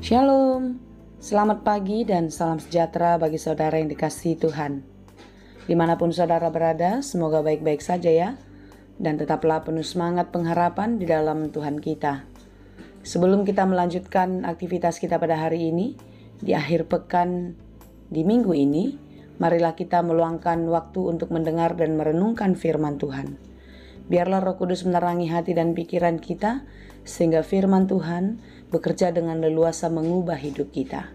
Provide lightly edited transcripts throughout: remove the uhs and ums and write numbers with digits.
Shalom, selamat pagi dan salam sejahtera bagi saudara yang dikasihi Tuhan. Dimanapun saudara berada, semoga baik-baik saja ya, dan tetaplah penuh semangat pengharapan di dalam Tuhan kita. Sebelum kita melanjutkan aktivitas kita pada hari ini, di akhir pekan di minggu ini, marilah kita meluangkan waktu untuk mendengar dan merenungkan firman Tuhan. Biarlah Roh Kudus menerangi hati dan pikiran kita, sehingga firman Tuhan bekerja dengan leluasa mengubah hidup kita.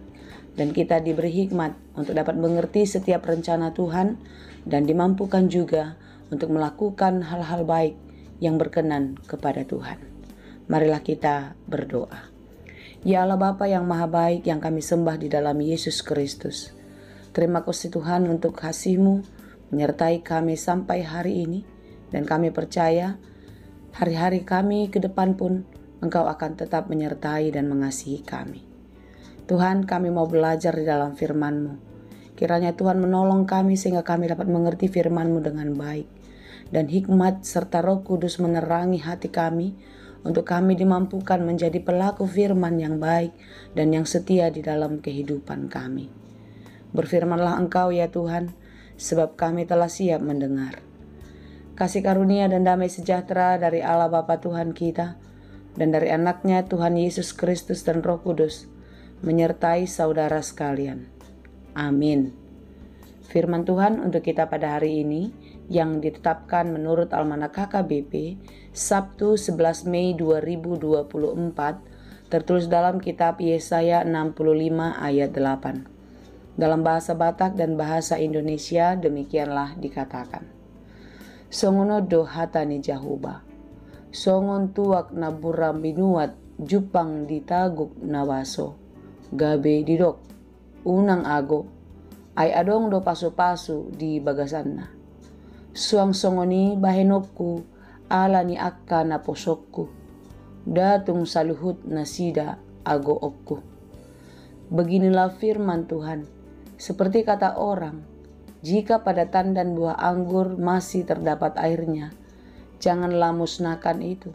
Dan kita diberi hikmat untuk dapat mengerti setiap rencana Tuhan dan dimampukan juga untuk melakukan hal-hal baik yang berkenan kepada Tuhan. Marilah kita berdoa. Ya Allah Bapa yang maha baik yang kami sembah di dalam Yesus Kristus. Terima kasih Tuhan untuk kasih-Mu menyertai kami sampai hari ini. Dan kami percaya hari-hari kami ke depan pun Engkau akan tetap menyertai dan mengasihi kami. Tuhan, kami mau belajar di dalam firman-Mu. Kiranya Tuhan menolong kami sehingga kami dapat mengerti firman-Mu dengan baik. Dan hikmat serta Roh Kudus menerangi hati kami untuk kami dimampukan menjadi pelaku firman yang baik dan yang setia di dalam kehidupan kami. Berfirmanlah Engkau ya Tuhan, sebab kami telah siap mendengar. Kasih karunia dan damai sejahtera dari Allah Bapa Tuhan kita dan dari anaknya Tuhan Yesus Kristus dan Roh Kudus menyertai saudara sekalian. Amin. Firman Tuhan untuk kita pada hari ini yang ditetapkan menurut Almanak KKBP Sabtu 11 Mei 2024 tertulis dalam kitab Yesaya 65 ayat 8. Dalam bahasa Batak dan bahasa Indonesia demikianlah dikatakan. Songono do hatani jahuba, songon tuak na buram binuat jupang ditaguk nawaso, gabe didok, unang ago, ay adong do pasu-pasu di bagasanna. Suang songoni bahenokku, ala ni akka na posokku, datung saluhut na sida ago okku. Beginilah firman Tuhan, seperti kata orang, jika pada tandan buah anggur masih terdapat airnya, janganlah musnahkan itu,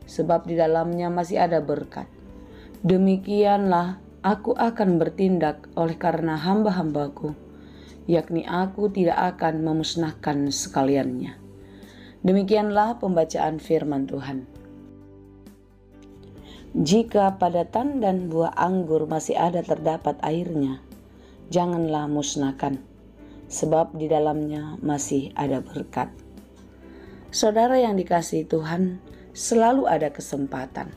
sebab di dalamnya masih ada berkat. Demikianlah aku akan bertindak oleh karena hamba-hambaku, yakni aku tidak akan memusnahkan sekaliannya. Demikianlah pembacaan firman Tuhan. Jika pada tandan buah anggur masih ada terdapat airnya, janganlah musnahkan, sebab di dalamnya masih ada berkat. Saudara yang dikasihi Tuhan, selalu ada kesempatan.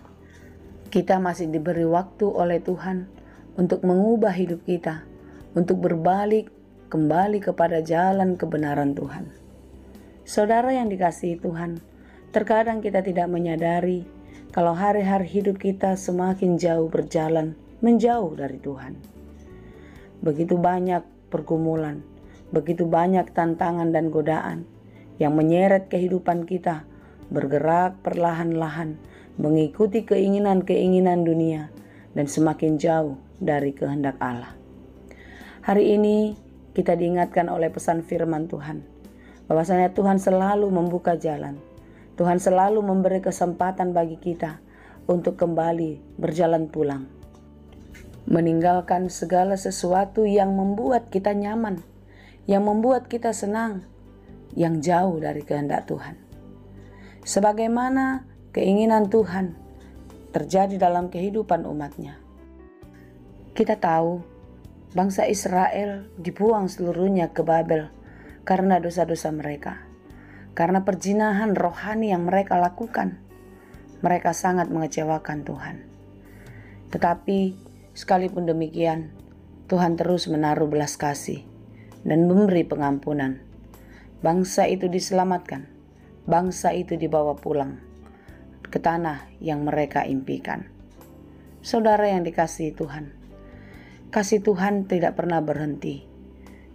Kita masih diberi waktu oleh Tuhan untuk mengubah hidup kita, untuk berbalik kembali kepada jalan kebenaran Tuhan. Saudara yang dikasihi Tuhan, terkadang kita tidak menyadari kalau hari-hari hidup kita semakin jauh berjalan menjauh dari Tuhan. Begitu banyak pergumulan, begitu banyak tantangan dan godaan yang menyeret kehidupan kita bergerak perlahan-lahan mengikuti keinginan-keinginan dunia dan semakin jauh dari kehendak Allah. Hari ini kita diingatkan oleh pesan firman Tuhan bahwasanya Tuhan selalu membuka jalan. Tuhan selalu memberi kesempatan bagi kita untuk kembali berjalan pulang, meninggalkan segala sesuatu yang membuat kita nyaman, yang membuat kita senang, yang jauh dari kehendak Tuhan. Sebagaimana keinginan Tuhan terjadi dalam kehidupan umatnya. Kita tahu bangsa Israel dibuang seluruhnya ke Babel karena dosa-dosa mereka. Karena perzinahan rohani yang mereka lakukan, mereka sangat mengecewakan Tuhan. Tetapi sekalipun demikian, Tuhan terus menaruh belas kasih dan memberi pengampunan. Bangsa itu diselamatkan, bangsa itu dibawa pulang ke tanah yang mereka impikan. Saudara yang dikasihi Tuhan, kasih Tuhan tidak pernah berhenti,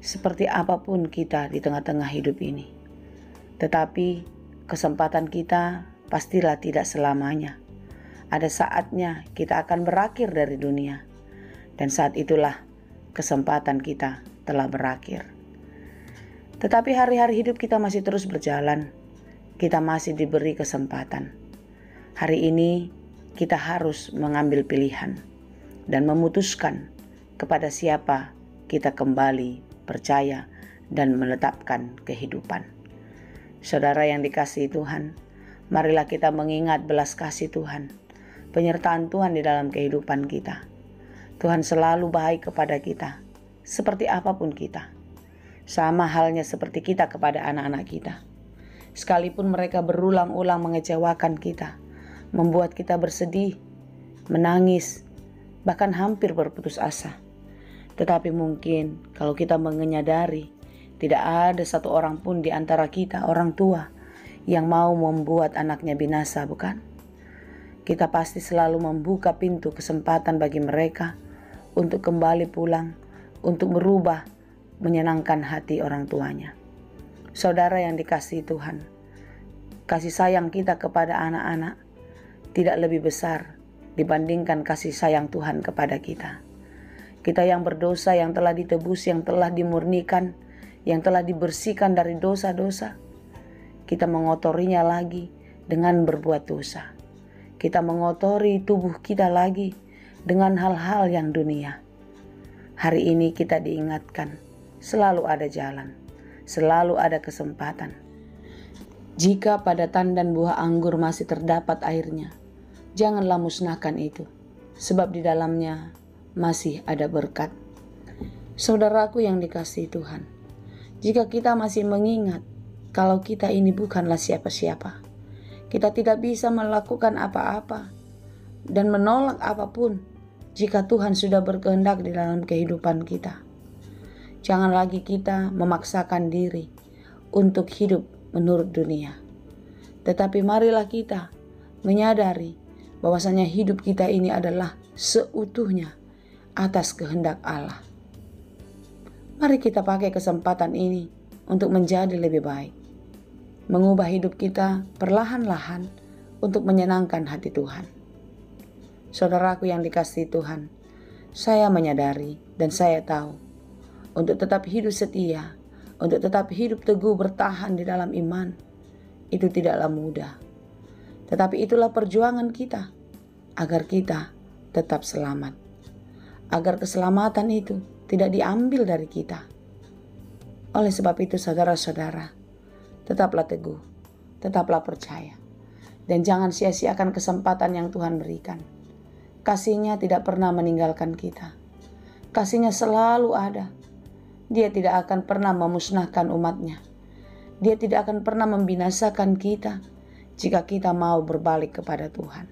seperti apapun kita di tengah-tengah hidup ini. Tetapi kesempatan kita pastilah tidak selamanya. Ada saatnya kita akan berakhir dari dunia, dan saat itulah kesempatan kita telah berakhir. Tetapi hari-hari hidup kita masih terus berjalan. Kita masih diberi kesempatan. Hari ini kita harus mengambil pilihan dan memutuskan kepada siapa kita kembali percaya dan menetapkan kehidupan. Saudara yang dikasihi Tuhan, marilah kita mengingat belas kasih Tuhan, penyertaan Tuhan di dalam kehidupan kita. Tuhan selalu baik kepada kita, seperti apapun kita. Sama halnya seperti kita kepada anak-anak kita. Sekalipun mereka berulang-ulang mengecewakan kita, membuat kita bersedih, menangis, bahkan hampir berputus asa. Tetapi mungkin kalau kita menyadari, tidak ada satu orang pun di antara kita, orang tua, yang mau membuat anaknya binasa, bukan? Kita pasti selalu membuka pintu kesempatan bagi mereka untuk kembali pulang, untuk berubah, menyenangkan hati orang tuanya. Saudara yang dikasihi Tuhan, kasih sayang kita kepada anak-anak tidak lebih besar dibandingkan kasih sayang Tuhan kepada kita. Kita yang berdosa, yang telah ditebus, yang telah dimurnikan, yang telah dibersihkan dari dosa-dosa, kita mengotorinya lagi dengan berbuat dosa. Kita mengotori tubuh kita lagi dengan hal-hal yang dunia. Hari ini kita diingatkan, selalu ada jalan, selalu ada kesempatan. Jika padatan dan buah anggur masih terdapat airnya, janganlah musnahkan itu, sebab di dalamnya masih ada berkat. Saudaraku yang dikasihi Tuhan, jika kita masih mengingat kalau kita ini bukanlah siapa-siapa, kita tidak bisa melakukan apa-apa dan menolak apapun jika Tuhan sudah berkehendak di dalam kehidupan kita. Jangan lagi kita memaksakan diri untuk hidup menurut dunia. Tetapi marilah kita menyadari bahwasanya hidup kita ini adalah seutuhnya atas kehendak Allah. Mari kita pakai kesempatan ini untuk menjadi lebih baik. Mengubah hidup kita perlahan-lahan untuk menyenangkan hati Tuhan. Saudaraku yang dikasihi Tuhan, saya menyadari dan saya tahu untuk tetap hidup setia, untuk tetap hidup teguh bertahan di dalam iman, itu tidaklah mudah. Tetapi itulah perjuangan kita agar kita tetap selamat. Agar keselamatan itu tidak diambil dari kita. Oleh sebab itu saudara-saudara, tetaplah teguh, tetaplah percaya. Dan jangan sia-siakan kesempatan yang Tuhan berikan. Kasih-Nya tidak pernah meninggalkan kita. Kasih-Nya selalu ada. Dia tidak akan pernah memusnahkan umat-Nya. Dia tidak akan pernah membinasakan kita jika kita mau berbalik kepada Tuhan.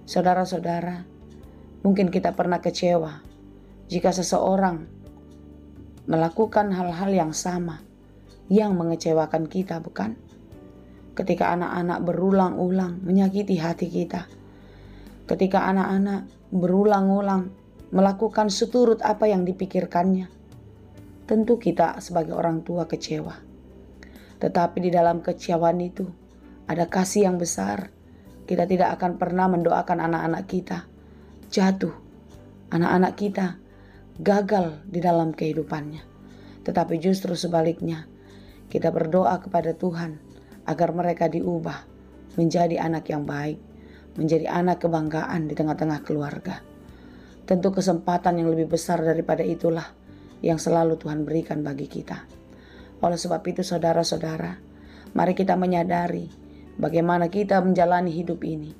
Saudara-saudara, mungkin kita pernah kecewa jika seseorang melakukan hal-hal yang sama yang mengecewakan kita, bukan? Ketika anak-anak berulang-ulang menyakiti hati kita. Ketika anak-anak berulang-ulang melakukan seturut apa yang dipikirkannya. Tentu kita sebagai orang tua kecewa. Tetapi di dalam kecewaan itu ada kasih yang besar. Kita tidak akan pernah mendoakan anak-anak kita jatuh, anak-anak kita gagal di dalam kehidupannya. Tetapi justru sebaliknya, kita berdoa kepada Tuhan agar mereka diubah menjadi anak yang baik, menjadi anak kebanggaan di tengah-tengah keluarga. Tentu kesempatan yang lebih besar daripada itulah yang selalu Tuhan berikan bagi kita. Oleh sebab itu saudara-saudara, mari kita menyadari bagaimana kita menjalani hidup ini.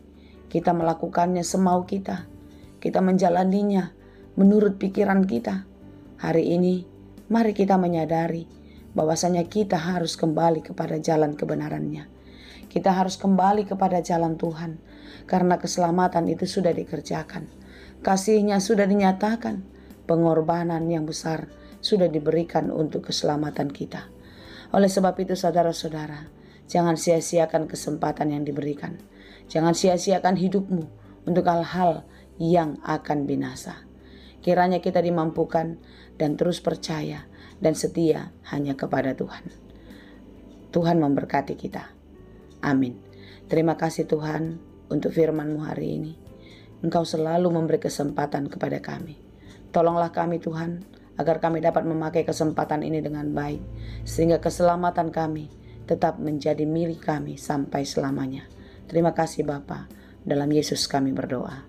Kita melakukannya semau kita. Kita menjalaninya menurut pikiran kita. Hari ini, mari kita menyadari bahwasanya kita harus kembali kepada jalan kebenarannya. Kita harus kembali kepada jalan Tuhan. Karena keselamatan itu sudah dikerjakan. Kasih-Nya sudah dinyatakan. Pengorbanan yang besar sudah diberikan untuk keselamatan kita. Oleh sebab itu saudara-saudara, jangan sia-siakan kesempatan yang diberikan. Jangan sia-siakan hidupmu untuk hal-hal yang akan binasa. Kiranya kita dimampukan dan terus percaya dan setia hanya kepada Tuhan. Tuhan memberkati kita. Amin. Terima kasih Tuhan untuk firman-Mu hari ini. Engkau selalu memberi kesempatan kepada kami. Tolonglah kami Tuhan, agar kami dapat memakai kesempatan ini dengan baik, sehingga keselamatan kami tetap menjadi milik kami sampai selamanya. Terima kasih Bapa, dalam Yesus kami berdoa.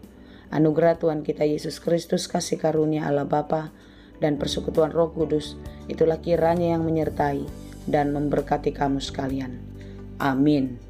Anugerah Tuhan kita Yesus Kristus, kasih karunia Allah Bapa, dan persekutuan Roh Kudus, itulah kiranya yang menyertai dan memberkati kamu sekalian. Amin.